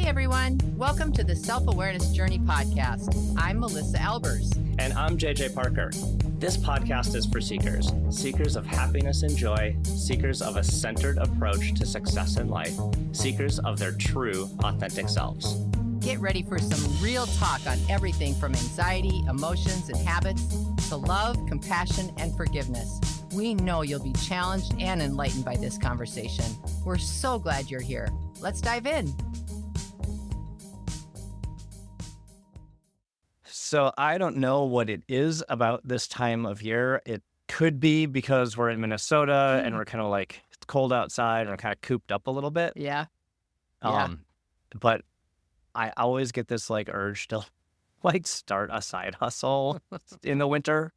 everyone. Welcome to the Self-Awareness Journey podcast. I'm Melissa Albers. And I'm JJ Parker. This podcast is for seekers, seekers of happiness and joy, seekers of a centered approach to success in life, seekers of their true, authentic selves. Get ready for some real talk on everything from anxiety, emotions, and habits to love, compassion, and forgiveness. We know you'll be challenged and enlightened by this conversation. We're so glad you're here. Let's dive in. So I don't know what it is about this time of year. It could be because we're in Minnesota and we're kind of like, it's cold outside and we're kind of cooped up a little bit. Yeah. But I always get this like urge to like start a side hustle in the winter.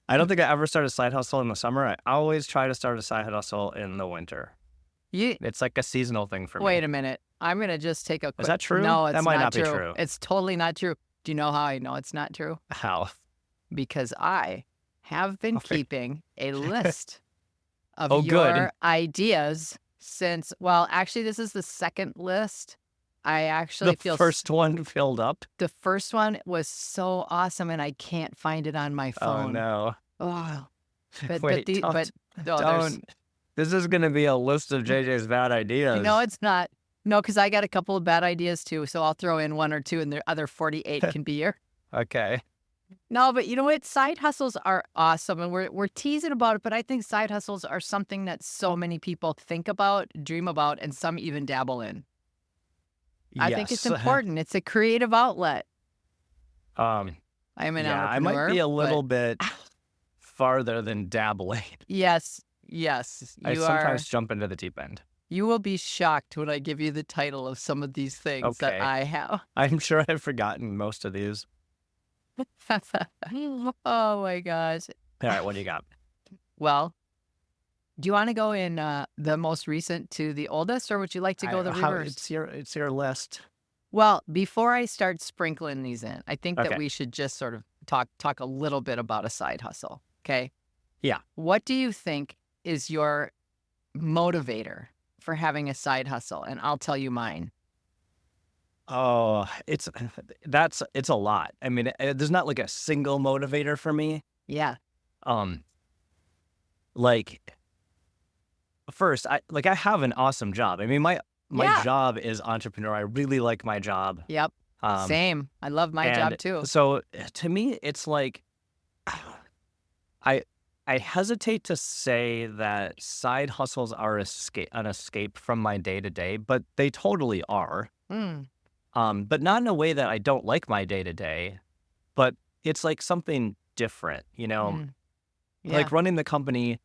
I don't think I ever start a side hustle in the summer. I always try to start a side hustle in the winter. It's like a seasonal thing for me. Wait a minute. I'm going to just take a quick... Is that true? No, it's that might not true. be true. It's totally not true. Do you know how I know it's not true? How? Because I have been keeping a list of your good. ideas since, well, actually, this is the second list. I actually feel... The first one filled up? The first one was so awesome, and I can't find it on my phone. Oh, no. Oh. Wait, don't. This is going to be a list of JJ's bad ideas. No, it's not. No, because I got a couple of bad ideas too, so I'll throw in one or two, and the other 48 can be your. Okay. No, but you know what? Side hustles are awesome, and we're teasing about it, but I think side hustles are something that so many people think about, dream about, and some even dabble in. I think it's important. It's a creative outlet. I'm an entrepreneur. I might be a little bit farther than dabbling. Yes. I sometimes jump into the deep end. You will be shocked when I give you the title of some of these things that I have. I'm sure I've forgotten most of these. Oh, my gosh. All right, what do you got? Well, do you want to go in the most recent to the oldest, or would you like to go the reverse? It's your list. Well, before I start sprinkling these in, I think that we should just sort of talk a little bit about a side hustle, okay? Yeah. What do you think is your motivator for having a side hustle? And I'll tell you mine. Oh, it's a lot. I mean, there's not like a single motivator for me. Yeah. Like first, I have an awesome job. I mean, my job is entrepreneur. I really like my job. Yep. Same. I love my job too. So to me, it's like I hesitate to say that side hustles are an escape from my day-to-day, but they totally are. But not in a way that I don't like my day-to-day, but it's like something different, you know? Yeah. Like running the company,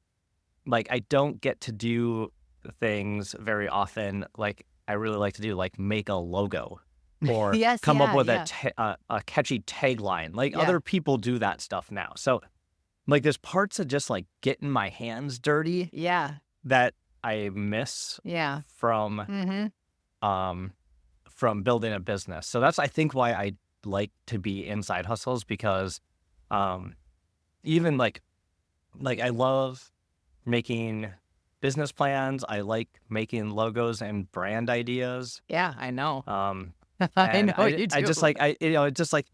like I don't get to do things very often like I really like to do, like make a logo or come up with a catchy tagline. Like other people do that stuff now. So like there's parts of just like getting my hands dirty that I miss from building a business. So that's, I think, why I like to be in side hustles, because even like I love making business plans. I like making logos and brand ideas. Yeah, I know. I know you do. I just like, it's just like,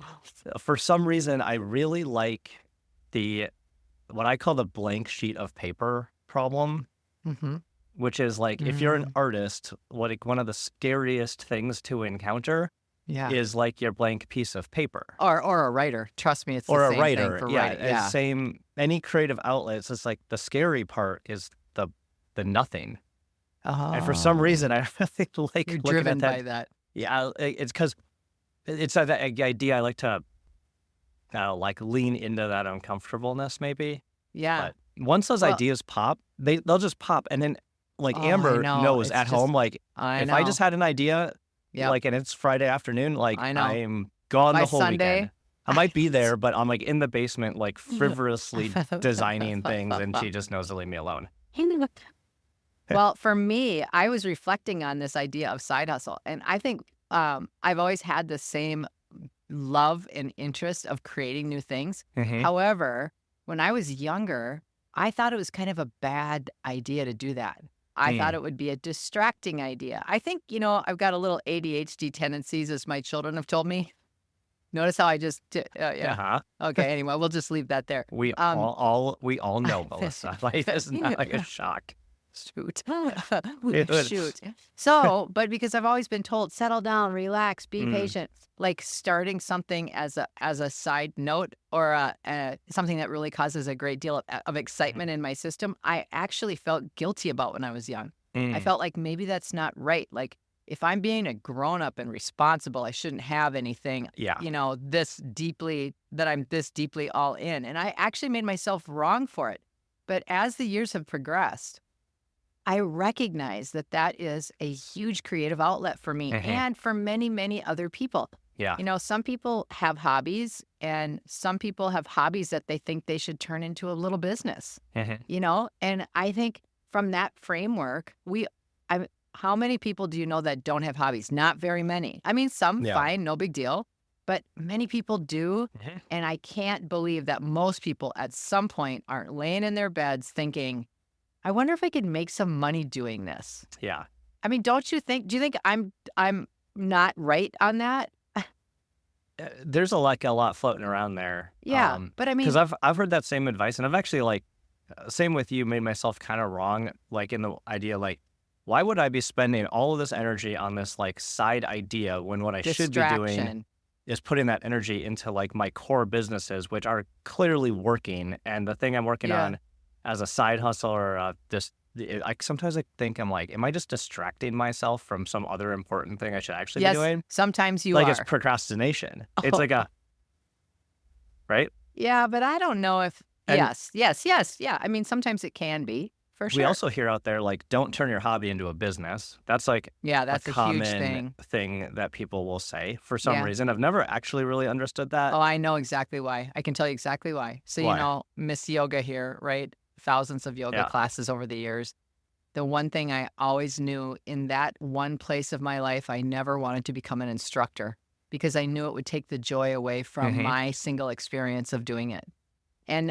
for some reason, I really like what I call the blank sheet of paper problem, which is like, if you're an artist, one of the scariest things to encounter is like your blank piece of paper. Or a writer. Trust me, it's the same thing for writing. Yeah. Same, any creative outlets, it's like the scary part is the nothing. And for some reason, I really like You're looking driven at that. by that. Yeah, it's because it's that idea I like to like lean into that uncomfortableness maybe. Yeah. But once those ideas pop, they'll just pop. And then like Amber knows at home, like if I just had an idea, like, and it's Friday afternoon, like I'm gone the whole weekend. I might be there, but I'm like in the basement, like frivolously designing things, and she just knows to leave me alone. Well, for me, I was reflecting on this idea of side hustle, and I think I've always had the same love and interest of creating new things. However, when I was younger, I thought it was kind of a bad idea to do that. I thought it would be a distracting idea. I think, I've got a little ADHD tendencies, as my children have told me. Notice how I just did, yeah. Uh-huh. Okay, anyway, we'll just leave that there. We all know, Melissa. Life is not like a shock. Shoot. Dude. Shoot. So, but because I've always been told, settle down, relax, be patient. Like starting something as a side note or something that really causes a great deal of excitement in my system, I actually felt guilty about when I was young. I felt like maybe that's not right. Like if I'm being a grown up and responsible, I shouldn't have anything, this deeply, that I'm this deeply all in. And I actually made myself wrong for it. But as the years have progressed, I recognize that is a huge creative outlet for me and for many, many other people. Yeah. Some people have hobbies and some people have hobbies that they think they should turn into a little business, and I think from that framework, how many people do you know that don't have hobbies? Not very many. I mean, some fine, no big deal, but many people do. And I can't believe that most people at some point aren't laying in their beds thinking, I wonder if I could make some money doing this. Yeah. I mean, do you think I'm not right on that? There's a lot floating around there. Yeah, but I mean, because I've heard that same advice, and I've actually same with you, made myself kind of wrong, in the idea why would I be spending all of this energy on this side idea when what I should be doing is putting that energy into my core businesses, which are clearly working, and the thing I'm working on as a side hustle or sometimes I think I'm am I just distracting myself from some other important thing I should actually be doing? Sometimes you are. It's procrastination. It's right? Yeah, but I don't know if, yes. Yeah, I mean, sometimes it can be, for sure. We also hear out there, don't turn your hobby into a business. That's that's a common huge thing that people will say for some reason. I've never actually really understood that. Oh, I know exactly why. I can tell you exactly why. So, Miss Yoga here, right? Thousands of yoga classes over the years. The one thing I always knew in that one place of my life, I never wanted to become an instructor because I knew it would take the joy away from my single experience of doing it. And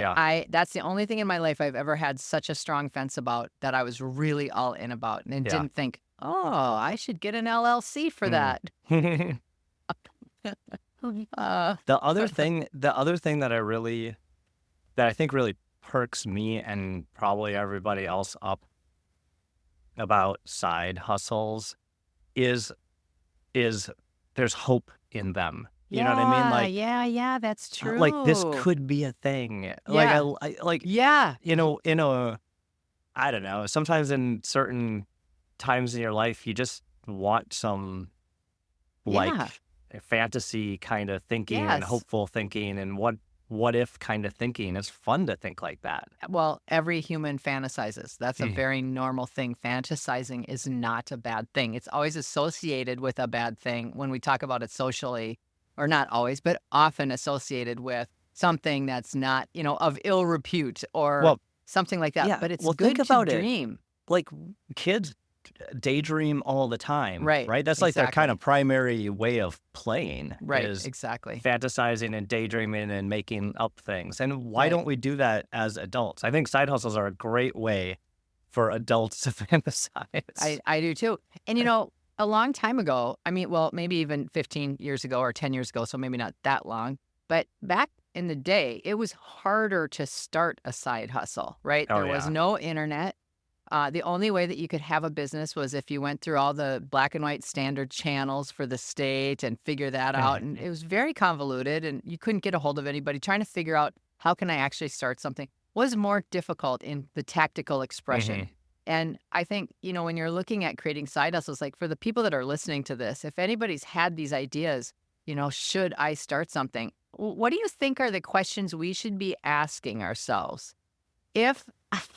that's the only thing in my life I've ever had such a strong fence about that I was really all in about and didn't think, I should get an LLC for that. The other thing that I think really perks me and probably everybody else up about side hustles is there's hope in them. You know what I mean? Yeah, that's true. This could be a thing. I don't know. Sometimes in certain times in your life, you just want some fantasy kind of thinking and hopeful thinking and what if kind of thinking. It's fun to think like that. Well, every human fantasizes. That's a very normal thing. Fantasizing is not a bad thing. It's always associated with a bad thing when we talk about it socially, or not always, but often associated with something that's not, of ill repute or something like that. Yeah, but it's good to dream. Kids daydream all the time. Right. That's their kind of primary way of playing. Right. Is exactly. fantasizing and daydreaming and making up things. And why don't we do that as adults? I think side hustles are a great way for adults to fantasize. I do too. And a long time ago, I mean, maybe even 15 years ago or 10 years ago, so maybe not that long, but back in the day, it was harder to start a side hustle, right? There was no internet. The only way that you could have a business was if you went through all the black and white standard channels for the state and figure that out. And it was very convoluted and you couldn't get a hold of anybody. Trying to figure out how can I actually start something was more difficult in the tactical expression. And I think, when you're looking at creating side hustles, for the people that are listening to this, if anybody's had these ideas, should I start something? What do you think are the questions we should be asking ourselves? If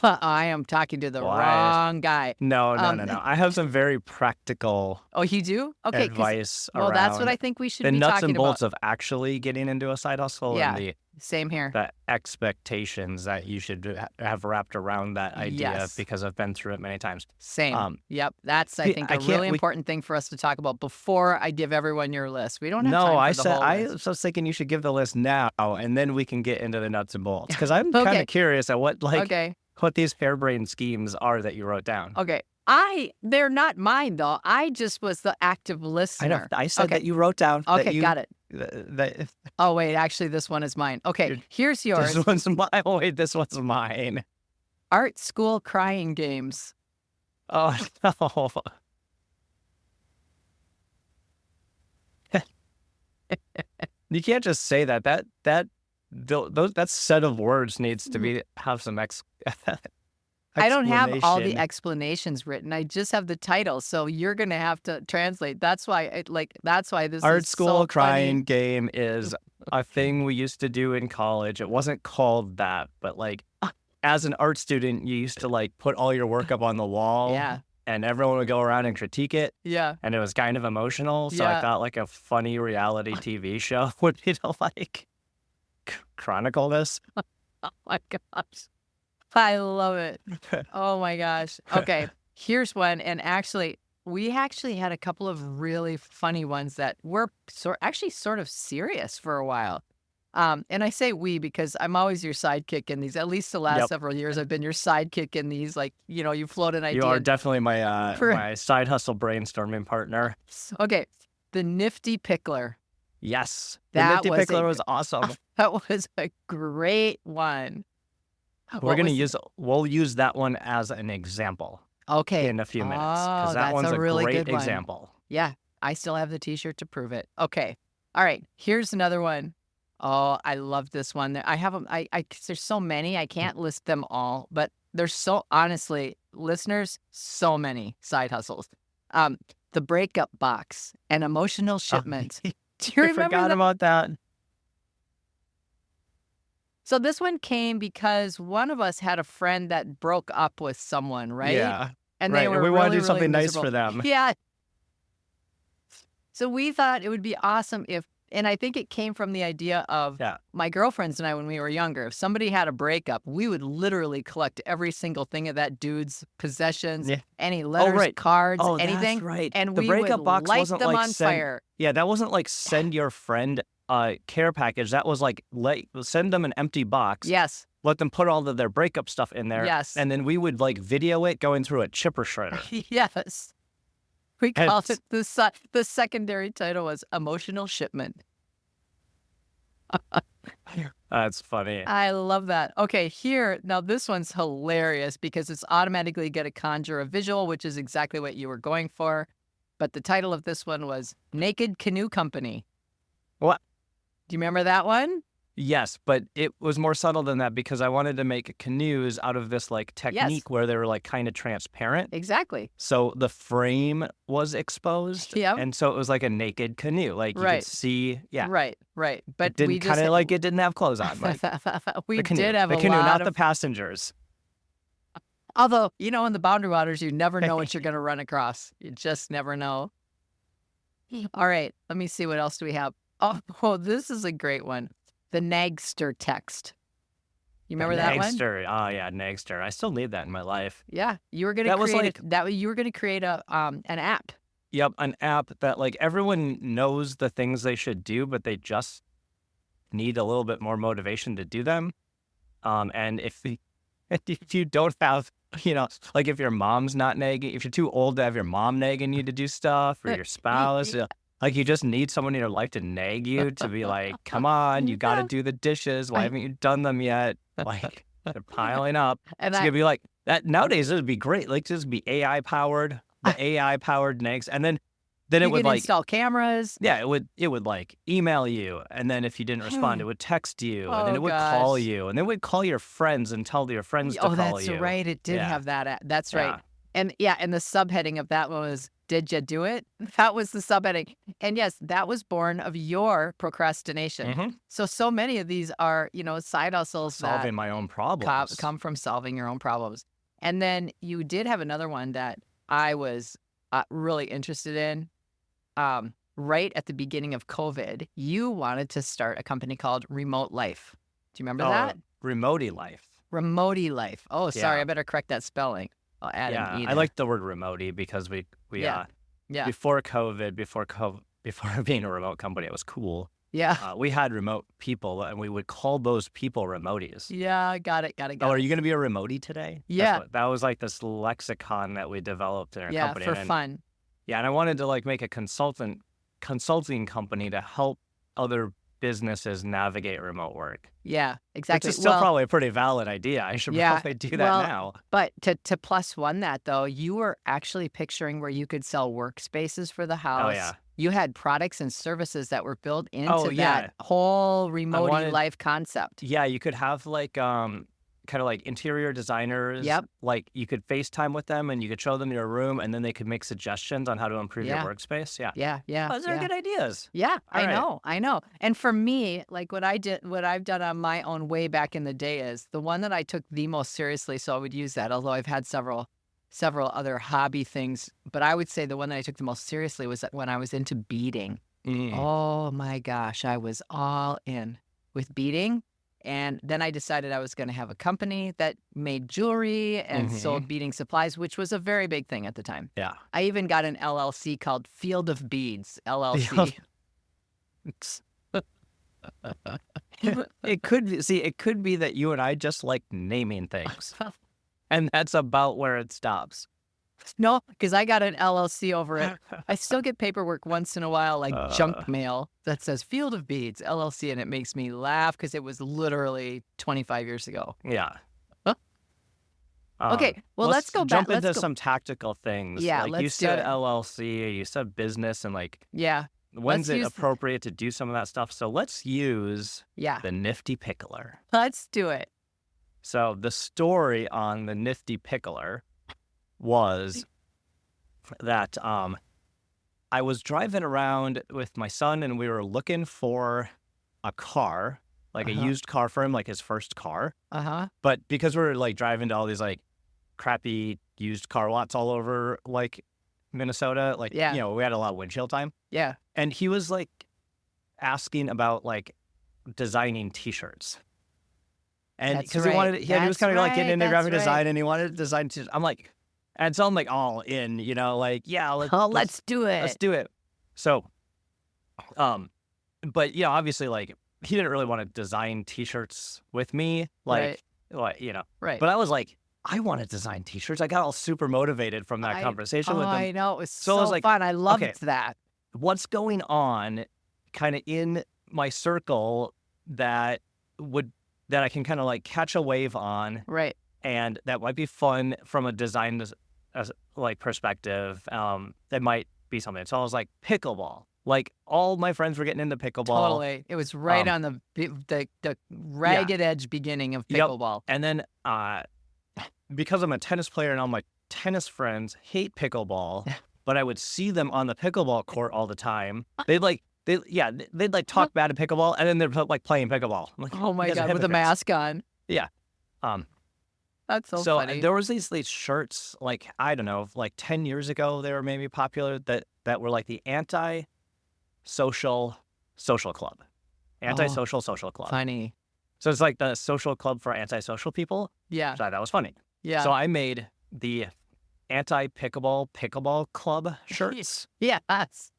I am talking to the wrong guy. No. I have some very practical Oh, you do? Okay. advice Well, around that's what I think we should the be nuts talking and bolts about. of actually getting into a side hustle and Same here. the expectations that you should have wrapped around that idea because I've been through it many times. Same. Yep. That's, I think, a really important thing for us to talk about before I give everyone your list. We don't have time for the whole list. I was thinking you should give the list now, and then we can get into the nuts and bolts. Because I'm kind of curious at what these harebrained schemes are that you wrote down. Okay. They're not mine though. I just was the active I know. listener. I said Okay. that you wrote down that Okay, you got it. that Oh, wait, actually, this one is mine. Okay, here's yours. this one's mine. Oh, wait, this one's mine. Art school crying games. Oh no. You can't just say that. That set of words needs to have some I don't have all the explanation. explanations written. I just have the title, so you're gonna have to translate. That's why, that's why this Art is school so crying funny. game is a thing we used to do in college. It wasn't called that, but like as an art student, you used to like put all your work up on the wall. Yeah. And everyone would go around and critique it. Yeah. And it was kind of emotional. So Yeah. I thought like a funny reality TV show would be to like chronicle this. Oh my gosh. I love it. Oh my gosh. Okay, here's one. And actually, we actually had a couple of really funny ones that were actually sort of serious for a while. And I say we because I'm always your sidekick in these. At least the last Yep. several years, I've been your sidekick in these. Like, you float an idea. You are definitely my For- my side hustle brainstorming partner. Okay, the Nifty Pickler. Yes. That the was Nifty a- Pickler was awesome. That was a great one. We'll use that one as an example Okay. in a few minutes. Oh, Because that that's one's a really great good one. example. Yeah, I still have the T-shirt to prove it. Okay. All right. Here's another one. Oh, I love this one. I have them. There's so many. I can't list them all, but there's honestly, listeners, so many side hustles. The breakup box, an emotional shipment. Do you I remember forgot that? about that. So this one came because one of us had a friend that broke up with someone, right? Yeah. And right. they were and we want to really, do something really nice miserable. for them. Yeah. So we thought it would be awesome if, and I think it came from the idea of Yeah. my girlfriends and I when we were younger. If somebody had a breakup, we would literally collect every single thing of that dude's possessions, Yeah. any letters, right. cards, Oh, anything. that's right. And The we breakup would box light wasn't them like on fire. Yeah, that wasn't like send your friend a care package. That was like send them an empty box. Yes. Let them put all of their breakup stuff in there. Yes. And then we would like video it going through a chipper shredder. Yes. We called It's- it the secondary title was Emotional Shipment. That's funny. I love that. Okay, now this one's hilarious because it's automatically going to conjure a visual, which is exactly what you were going for. But the title of this one was Naked Canoe Company. What? Do you remember that one? Yes, but it was more subtle than that because I wanted to make canoes out of this like technique where they were like kind of transparent. Exactly. So the frame was exposed. Yep. And so it was like a naked canoe. Like you Right. could see, yeah. Right. But It didn't we kind just of like it didn't have clothes on. Like we the canoe. did have the a canoe, lot not of. the passengers. Although in the boundary waters, you never know what you're going to run across. You just never know. All right, let me see what else do we have. Oh, this is a great one. The Nagster text. You remember that one? Nagster. Oh yeah, Nagster. I still need that in my life. Yeah, you were going to That was create like- you were going to create an app. Yep, an app that like everyone knows the things they should do, but they just need a little bit more motivation to do them. And if you don't have, like if your mom's not nagging, if you're too old to have your mom nagging you to do stuff, or your spouse, like you just need someone in your life to nag you to be like, come on, you got to do the dishes. Why haven't you done them yet? Like they're piling up. And It's gonna be like that nowadays. It would be great. Like just be AI powered, the AI powered nags, and then it you would can like install cameras. yeah, it would like email you, and then if you didn't respond, it would text you, and then Oh, it would call gosh. you, and then it would call your friends and tell your friends to Oh, call that's you. right. It did Yeah. have that. That's right. Yeah. And the subheading of that one was, did you do it? That was the subheading. And yes, that was born of your procrastination. Mhm. So many of these are, side hustles Solving that my own problems. come from solving your own problems. And then you did have another one that I was really interested in. Right at the beginning of COVID, you wanted to start a company called Remote Life. Do you remember that? Remotey life. Remotey Life. Oh, sorry. Yeah. I better correct that spelling. I'll add Yeah, an E I there. like the word remotey because Yeah. before COVID, before being a remote company, it was cool. Yeah. We had remote people, and we would call those people remoties. Yeah. Got it. Oh, are you going to be a remotie today? Yeah. That was like this lexicon that we developed in our Yeah. company. For and fun. Yeah, and I wanted to like make a consulting company to help other businesses navigate remote work. Yeah. Exactly. Which is still probably a pretty valid idea. I should probably do that now. But to plus one that though, you were actually picturing where you could sell workspaces for the house. Oh yeah. You had products and services that were built into yeah. that whole remote life concept. Yeah, you could have like kind of like interior designers. Yep. Like you could FaceTime with them and you could show them your room and then they could make suggestions on how to improve your workspace. Yeah. Yeah. Yeah. Those are good ideas. Yeah, All right. I know. And for me, like what I've done on my own way back in the day is the one that I took the most seriously. So I would use that, although I've had several other hobby things. But I would say the one that I took the most seriously was when I was into beading. Oh my gosh, I was all in with beading. And then I decided I was going to have a company that made jewelry and sold beading supplies, which was a very big thing at the time. Yeah. I even got an LLC called Field of Beads, LLC. It could be that you and I just like naming things. And that's about where it stops. No, because I got an LLC over it. I still get paperwork once in a while, like junk mail that says Field of Beads, LLC, and it makes me laugh because it was literally 25 years ago. Yeah. Huh? Okay, well, let's go back. Jump into some tactical things. Yeah, like let's you said do it. LLC, you said business, and like let's when's it use appropriate to do some of that stuff? So let's use the nifty pickler. Let's do it. So the story on the nifty pickler was that I was driving around with my son and we were looking for a car, like a used car for him, like his first car. But because we were like driving to all these like crappy used car lots all over like Minnesota, like, you know, we had a lot of windshield time. Yeah. And he was like asking about like designing t-shirts. And because he was kind of like getting into graphic design and he wanted to design t-shirts. I'm like, and so I'm like all in, you know, like, yeah, let's do it. Let's do it. So, but yeah, obviously like he didn't really want to design t-shirts with me. Like, you know, Right. But I was like, I want to design t-shirts. I got all super motivated from that conversation with them. I know. It was so I was like, fun. I loved that. What's going on kind of in my circle that I can kind of like catch a wave on. Right. And that might be fun from a design like perspective. That might be something. So I was like, pickleball. Like all my friends were getting into pickleball. Totally. It was right on the ragged edge beginning of pickleball. And then because I'm a tennis player and all my tennis friends hate pickleball, but I would see them on the pickleball court all the time. They'd like talk bad at pickleball and then they're like playing pickleball. I'm like, oh my God, with a mask on. Yeah. That's so funny. There was these shirts, like, I don't know, like 10 years ago, they were maybe popular that were like the anti-social social club. Anti-social social club. Funny. So it's like the social club for antisocial people. Yeah. So I thought that was funny. Yeah. So I made the anti-pickleball club shirts. Yes.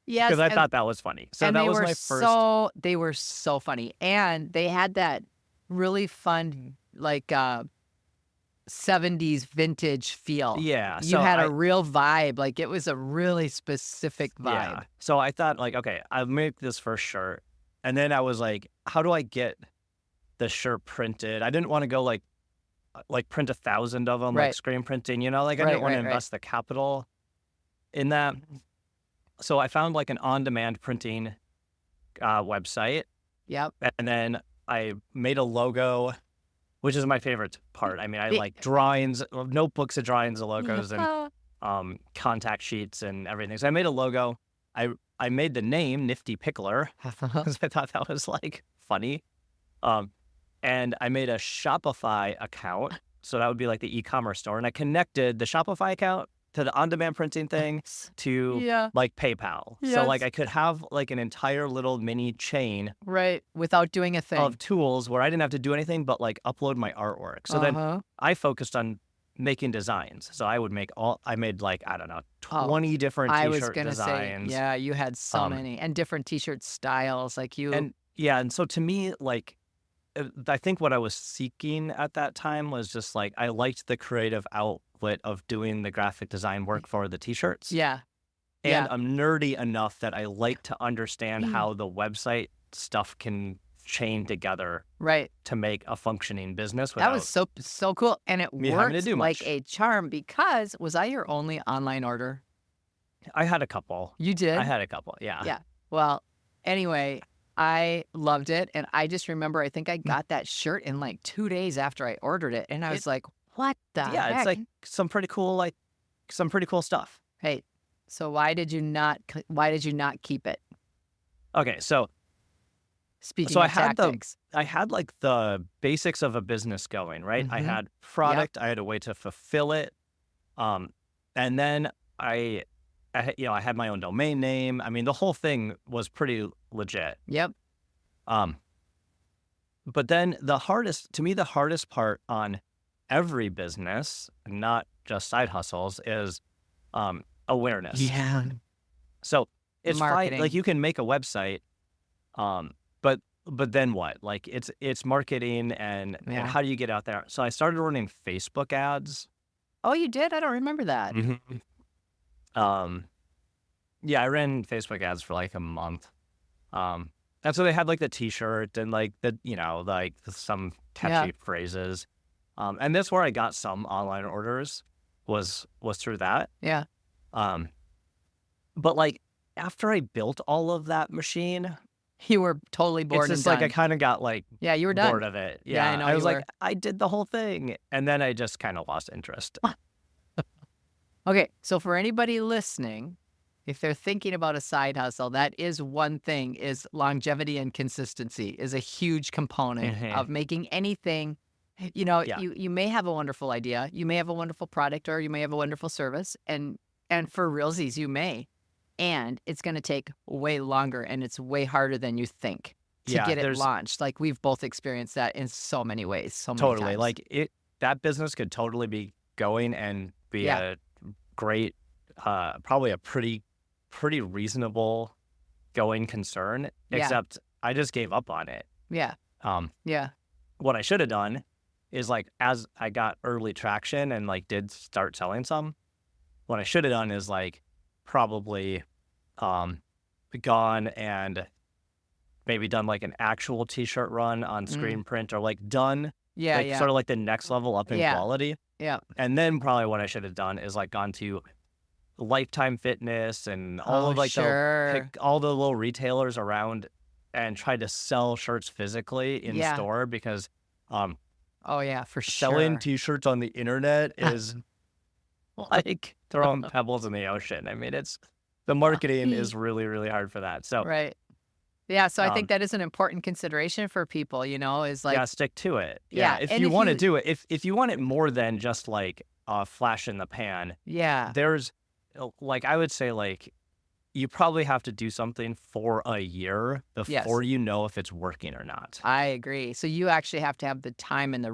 Yes. Because I thought that was funny. So that was my first. They were so funny. And they had that really fun, like 70s vintage feel. Yeah. You had a real vibe. Like it was a really specific vibe. Yeah. So I thought like, okay, I'll make this first shirt. And then I was like, how do I get the shirt printed? I didn't want to go like print 1,000 of them, like screen printing, you know, like I didn't want to invest the capital in that. So I found like an on-demand printing website. Yep. And then I made a logo, which is my favorite part. I mean, I like drawings, notebooks of drawings of logos and contact sheets and everything. So I made a logo. I made the name Nifty Pickler because I thought that was like funny. And I made a Shopify account. So that would be like the e-commerce store. And I connected the Shopify account to the on-demand printing thing to like PayPal. Yes. So like I could have like an entire little mini chain without doing a thing of tools where I didn't have to do anything but like upload my artwork. So then I focused on making designs. So I made like, I don't know, Oh, 20 different I was t-shirt gonna say, designs. yeah, you had so Um, many and different t-shirt styles. Like you, and yeah, and so to me, like, I think what I was seeking at that time was just like, I liked the creative outlet of doing the graphic design work for the t-shirts. yeah, And yeah. I'm nerdy enough that I like to understand how the website stuff can chain together Right. to make a functioning business That was without so cool. And it me having to worked do like much. a charm because was I your only online order? I had a couple. You did? Yeah. Yeah. Well, anyway, I loved it. And I just remember, I think I got that shirt in like 2 days after I ordered it. And I It was like, what the yeah, it's heck? like some pretty cool stuff. Hey, so why did you not keep it? Okay, so Speaking I of had tactics. like the basics of a business going, right? I Mm-hmm. had product, I had a way to fulfill it. And then I had my own domain name. I mean, the whole thing was pretty legit. Yep. Um, but then the hardest part on every business, not just side hustles, is awareness. Yeah. So it's fine. Marketing. Like you can make a website, but then what? Like it's marketing and Yeah. how do you get out there? So I started running Facebook ads. Oh, you did? I don't remember that. Mhm. Um, yeah, I ran Facebook ads for like a month. And so they had like the T-shirt and like like some catchy phrases. And that's where I got some online orders was through that. Yeah. Um, but like after I built all of that machine, You were totally bored it's and just like I done. kind of got like Yeah, you were done. bored of it. Yeah, I Yeah, know I you was were. like, I did the whole thing, and then I just kind of lost interest. Okay, so for anybody listening, if they're thinking about a side hustle, that is one thing, is longevity and consistency is a huge component Mhm. of making anything. You know, Yeah. you may have a wonderful idea, you may have a wonderful product, or you may have a wonderful service, and for realsies, you may. And it's going to take way longer and it's way harder than you think to Yeah, get it there's launched. Like we've both experienced that in so many ways, so many totally times. like that business could totally be going and be Yeah. a great, probably a pretty reasonable going concern. Yeah. Except I just gave up on it. Yeah. Um, Yeah. what I should have done is like as I got early traction and like did start selling some, what I should have done is like probably gone and maybe done like an actual t-shirt run on screen print or like done Yeah. like Yeah. sort of like the next level up in Yeah. quality. Yeah. And then probably what I should have done is like gone to Lifetime Fitness and all Oh, of like sure. all the little retailers around and tried to sell shirts physically in Yeah. store because Oh, yeah, for selling sure. t-shirts on the internet is like throwing pebbles in the ocean. I mean, the marketing is really, really hard for that. So Right. Yeah, so I think um, that is an important consideration for people, is like, yeah, stick to it. yeah, If and you if want to you, do it, if you want it more than just like a flash in the pan, yeah, there's like I would say like you probably have to do something for a year yes, before you know if it's working or not. I agree. So you actually have to have the time and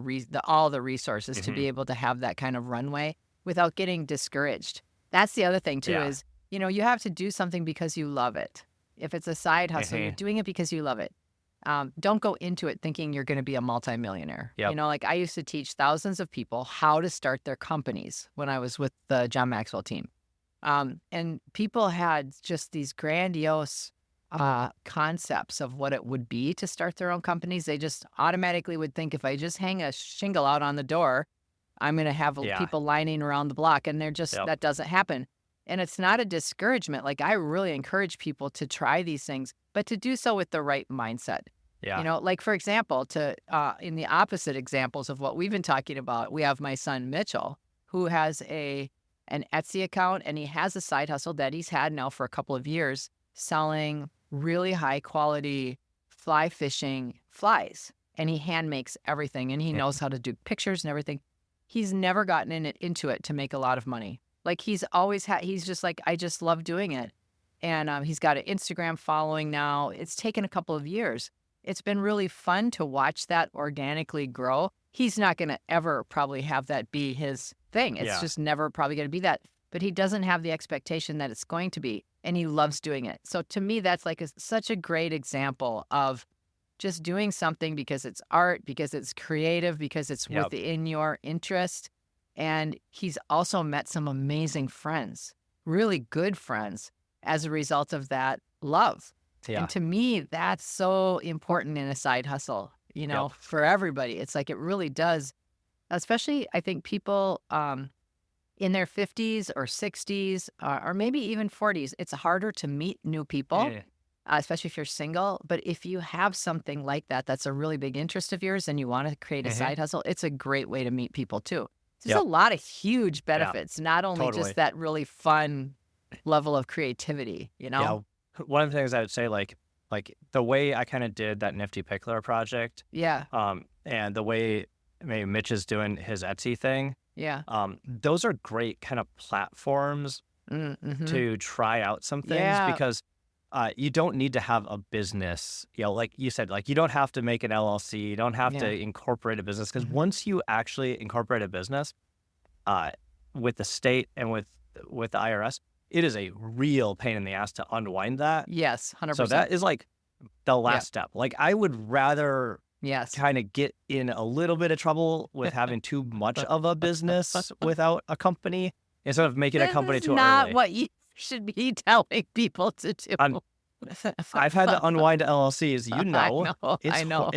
all the resources to Mhm. be able to have that kind of runway without getting discouraged. That's the other thing too Yeah. is, you have to do something because you love it. If it's a side hustle, you're Mhm. doing it because you love it. Don't go into it thinking you're going to be a multimillionaire. Yep. Like I used to teach thousands of people how to start their companies when I was with the John Maxwell team. And people had just these grandiose concepts of what it would be to start their own companies. They just automatically would think if I just hang a shingle out on the door, I'm going to have Yeah. people lining around the block. And Yep. that doesn't happen. And it's not a discouragement. Like I really encourage people to try these things, but to do so with the right mindset. Yeah. Like for example, in the opposite examples of what we've been talking about, we have my son Mitchell, who has an Etsy account, and he has a side hustle that he's had now for a couple of years, selling really high quality fly fishing flies. And he hand makes everything, and he knows how to do pictures and everything. He's never gotten into it to make a lot of money. Like he's always he's just like, I just love doing it. And he's got an Instagram following now. It's taken a couple of years. It's been really fun to watch that organically grow. He's not going to ever probably have that be his thing. It's Yeah. just never probably going to be that. But he doesn't have the expectation that it's going to be, and he loves doing it. So to me, that's like such a great example of just doing something because it's art, because it's creative, because it's Yep. within your interest. And he's also met some amazing friends, really good friends, as a result of that love. Yeah. And to me, that's so important in a side hustle, Yep. for everybody. It's like it really does, especially I think people in their 50s or 60s or maybe even 40s, it's harder to meet new people, Yeah. especially if you're single. But if you have something like that, that's a really big interest of yours and you want to create a Mhm. side hustle, it's a great way to meet people too. There's Yep. a lot of huge benefits, not only Totally. just that really fun level of creativity, Yeah. One of the things I would say, like the way I kind of did that Nifty Pickler project, Yeah. and the way maybe Mitch is doing his Etsy thing, Yeah. those are great kind of platforms Mm-hmm. to try out some things Yeah. because you don't need to have a business. Like you said, like you don't have to make an LLC. You don't have Yeah. to incorporate a business because Mhm. once you actually incorporate a business with the state and with the IRS, it is a real pain in the ass to unwind that. Yes, 100%. So that is like the last step. Like I would rather Yes. kind of get in a little bit of trouble with having too much of a business without a company instead of making a company This is too not early. what you should be telling people to do. I've had to unwind LLCs. You know, I know.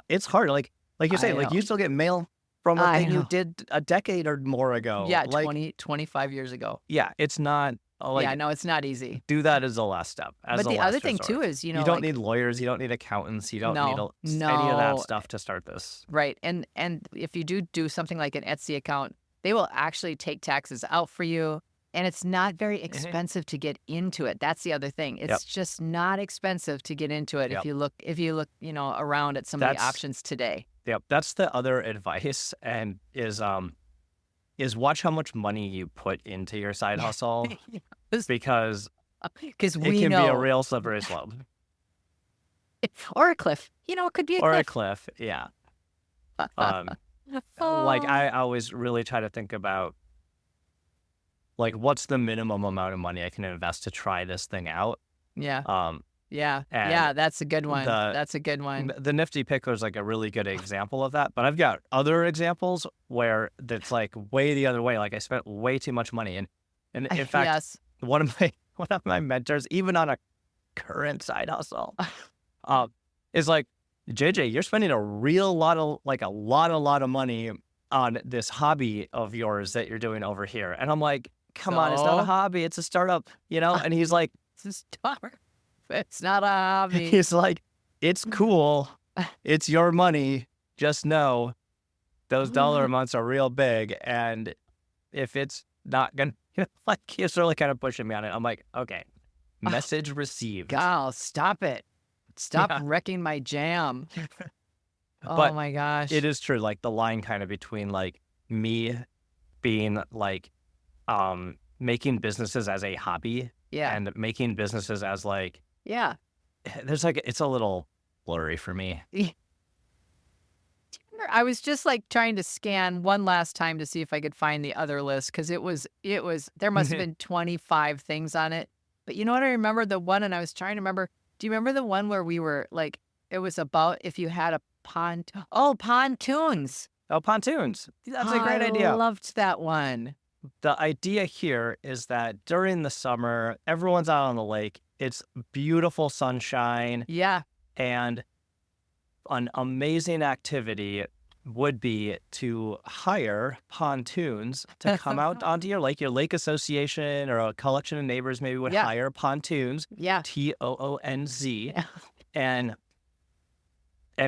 it's hard. Like you say, I like know. you still get mail from a I thing you know. did a decade or more ago. Yeah, like 25 years ago. yeah, it's not like Yeah, no, it's not easy. do that as the last step. As But the the other last thing too resort. is, you don't like, need lawyers, you don't need accountants, you don't No, need any of that no. stuff to start this. right. And if you do something like an Etsy account, they will actually take taxes out for you. And it's not very expensive to get into it. That's the other thing. It's just not expensive to get into it Yep. if you look, around at some of the That's- options today. Yep, that's the other advice, and is watch how much money you put into your side hustle because Because it we can know. be a real slippery slope Or a cliff. It could be a or cliff. a cliff. Yeah. Like I always really try to think about like what's the minimum amount of money I can invest to try this thing out. Yeah. And Yeah, that's a good one. the- That's a good one. The Nifty Pickler is like a really good example of that. But I've got other examples where it's like way the other way. Like I spent way too much money, and in fact, Yes. one of my mentors, even on a current side hustle, is like, JJ, you're spending a lot of money on this hobby of yours that you're doing over here. And I'm like, come on, it's not a So? hobby, it's a startup, And he's like, It's not a hobby. he's like, it's cool, it's your money. Just know those dollar amounts are real big, and if it's not gonna, like, he's really kind of pushing me on it. I'm like, okay, message received. Gal, stop it. Stop Yeah. wrecking my jam. Oh But my gosh. It is true, like the line kind of between like me being like making businesses as a hobby Yeah. and making businesses as like Yeah. there's like it's a little blurry for me. I was just like trying to scan one last time to see if I could find the other list because it was there must have been 25 things on it. But you know what? I remember the one, and I was trying to remember. Do you remember the one where we were like, it was about if you had a pontoons? Oh, pontoons. That's a great I idea. loved that one. The idea here is that during the summer, everyone's out on the lake. It's beautiful sunshine, Yeah. and an amazing activity would be to hire pontoons to come out onto your lake association or a collection of neighbors maybe would Yeah. hire pontoons, Yeah. TOONZ, Yeah. and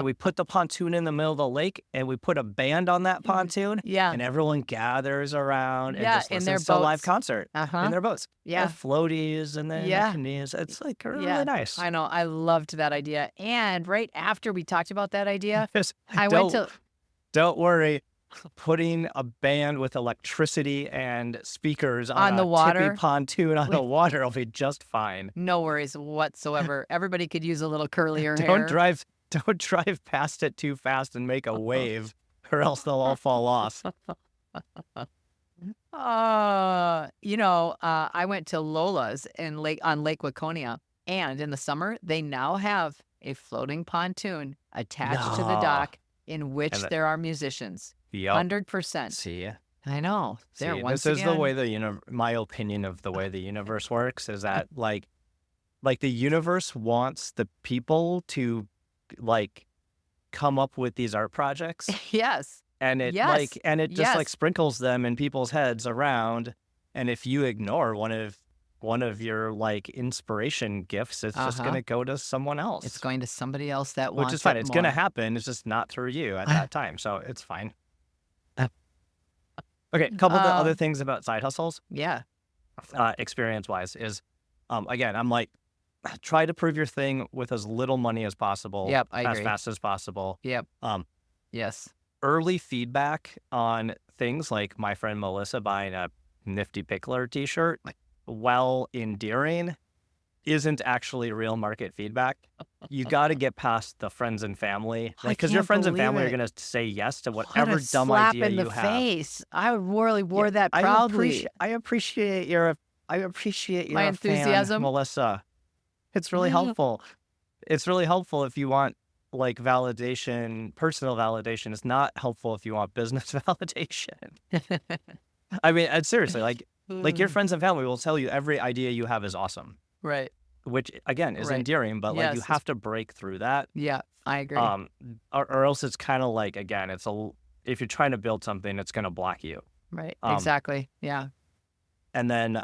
we put the pontoon in the middle of the lake and we put a band on that pontoon Yeah. and everyone gathers around and Yeah, just in listens their to a live boats. concert Uh-huh. in their boats. Yeah. The floaties and the Yeah. canoes. It's like really Yeah. nice. I know. I loved that idea. And right after we talked about that idea, Just I went to. Don't worry. Putting a band with electricity and speakers on the a water? tippy pontoon on the water will be just fine. No worries whatsoever. Everybody could use a little curlier hair. Don't drive past it too fast and make a wave, or else they'll all fall off. I went to Lola's on Lake Waconia, and in the summer they now have a floating pontoon attached to the No. dock in which And there are musicians. Yep. 100%. See, I know. There see, once this is the again. way my opinion of the way the universe works is that like the universe wants the people to like come up with these art projects, Yes. and it Yes. just like Yes. sprinkles them in people's heads around, and if you ignore one of your like inspiration gifts, it's just Uh-huh. gonna go to someone else. It's going to somebody else that which wants is fine. it It's gonna more. happen. It's just not through you at that time, so it's fine. Okay, a couple of the other things about side hustles, Yeah. experience-wise, is again, I'm like, try to prove your thing with as little money as possible, Yep, I as agree. fast as possible. Yep. Um, Yes. early feedback on things like my friend Melissa buying a Nifty Pickler t-shirt, while endearing, isn't actually real market feedback. You got to get past the friends and family, I like, because your can't friends and believe family are it. going to say yes to What whatever a dumb slap idea in the you have. face. I really wore Yeah, that proudly. I appreciate your My enthusiasm. fan, Melissa. It's really helpful. It's really helpful if you want like validation, personal validation. It's not helpful if you want business validation. I mean, seriously, like your friends and family will tell you every idea you have is awesome, Right. which again is Right. endearing, but like you Yes. have to break through that. Yeah, I agree. Or else it's kind of like, again, if you're trying to build something, it's going to block you. Right. um, Exactly. Yeah. And then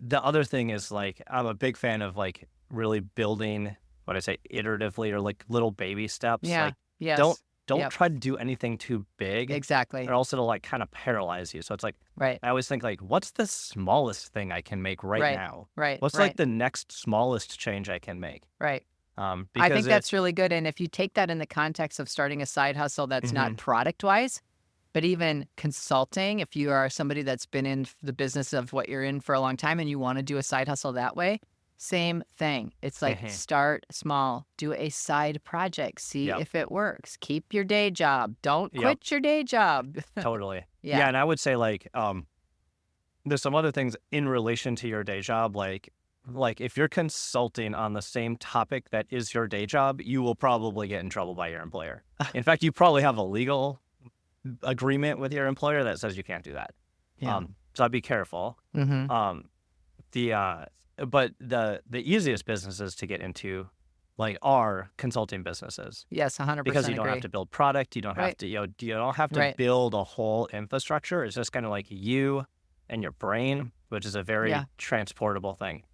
the other thing is like, I'm a big fan of like really building what I say iteratively, or like little baby steps. Yeah. Like Yes. don't Yep. try to do anything too big, Exactly. or else it'll like kind of paralyze you. So it's like, Right. I always think like, what's the smallest thing I can make right now? Right. What's Right. like the next smallest change I can make? Right. Because I think that's really good. And if you take that in the context of starting a side hustle that's not product wise, but even consulting, if you are somebody that's been in the business of what you're in for a long time and you want to do a side hustle that way, same thing. It's like start small, do a side project, see Yep. if it works. Keep your day job. Don't Yep. quit your day job. Totally. Yeah. And I would say like, there's some other things in relation to your day job, like if you're consulting on the same topic that is your day job, you will probably get in trouble by your employer. In fact, you probably have a legal agreement with your employer that says you can't do that. Yeah. So I'd be careful. Mm-hmm. But the easiest businesses to get into like are consulting businesses, Yes, 100% because you don't agree. have to build product, you don't have Right. to you don't have to Right. build a whole infrastructure. It's just kind of like you and your brain, which is a very Yeah. transportable thing.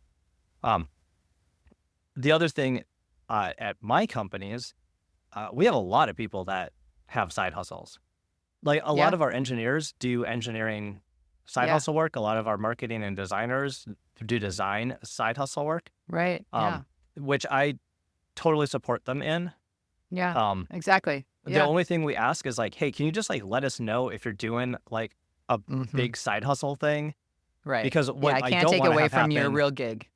The other thing at my company is we have a lot of people that have side hustles. Like a Yeah. lot of our engineers do engineering side Yeah. hustle work. A lot of our marketing and designers do design side hustle work, Right. Yeah. which I totally support them in. Yeah. Exactly. The Yeah. only thing we ask is like, hey, can you just like let us know if you're doing like a Mhm. big side hustle thing? Right. Because what I I can't don't take wanna away have from your happen- real gig.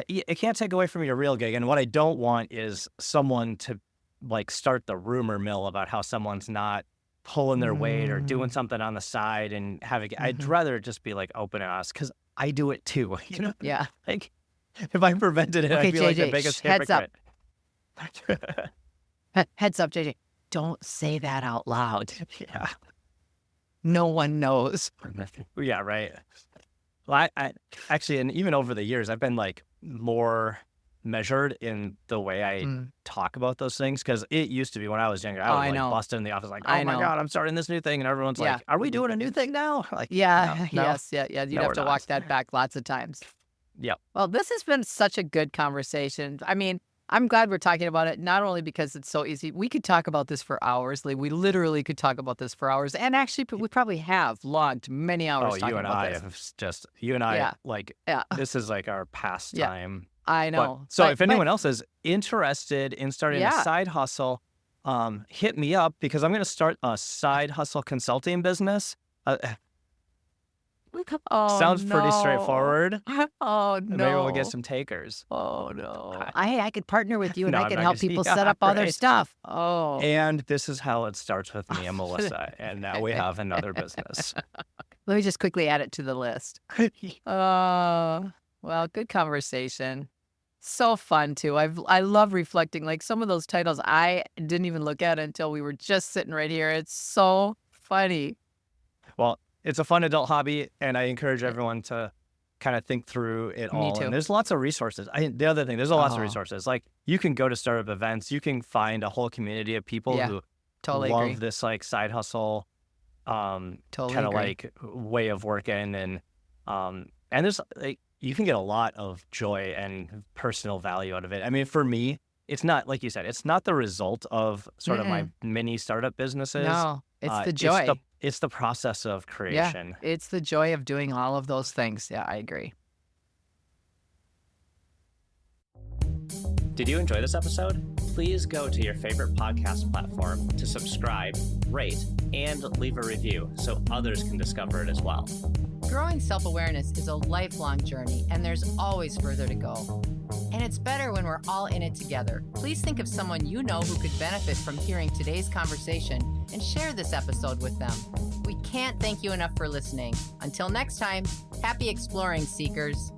It can't take away from your real gig. And what I don't want is someone to like start the rumor mill about how someone's not pulling their weight or doing something on the side and having. I'd rather it just be like open and honest, because I do it too. You know, Yeah. like if I prevented it, Okay, I'd be like the JJ, biggest heads up. hypocrite. Heads up, JJ. Don't say that out loud. Yeah. No one knows. Yeah, right. Well, I actually, and even over the years, I've been like more measured in the way I talk about those things, because it used to be when I was younger, I would I like know. bust in the office like, oh I my know. God, I'm starting this new thing. And everyone's Yeah. like, are we doing a new thing now? Like, Yeah. no. Yes. Yeah. Yeah. You'd No, have we're to not. walk that back lots of times. Yep. Well, this has been such a good conversation. I mean, I'm glad we're talking about it, not only because it's so easy. We could talk about this for hours. Like, we literally could talk about this for hours. And actually, we probably have logged many hours Oh, talking you and about I this. have just, you and I, Yeah. like, Yeah. this is like our pastime. I But- know. so But- if anyone else is interested in starting a Yeah. side hustle, hit me up, because I'm going to start a side hustle consulting business. Oh, Sounds pretty no. straightforward. Oh, And maybe we'll get no. some takers. Oh, no. I- I could partner with you and No, I I'm could not help gonna- people yeah, set up all their right. stuff. Oh. And this is how it starts with me and Melissa. And now we have another business. Let me just quickly add it to the list. Well, good conversation. So fun too. I love reflecting. Like some of those titles I didn't even look at until we were just sitting right here. It's so funny. Well, it's a fun adult hobby, and I encourage everyone to kind of think through it Me all. too. And there's lots of resources. The other thing, there's lots of Oh. resources. Like you can go to startup events, you can find a whole community of people Yeah, who Totally love agree. this like side hustle, Totally kind of agree. like way of working, and there's like you can get a lot of joy and personal value out of it. I mean, for me, it's not like you said, it's not the result of sort of my mini startup businesses. No, it's the joy. It's the process of Yeah, creation. it's the joy of doing all of those things. Yeah, I agree. Did you enjoy this episode? Please go to your favorite podcast platform to subscribe, rate, and leave a review so others can discover it as well. Growing self-awareness is a lifelong journey, and there's always further to go. And it's better when we're all in it together. Please think of someone you know who could benefit from hearing today's conversation and share this episode with them. We can't thank you enough for listening. Until next time, happy exploring, seekers.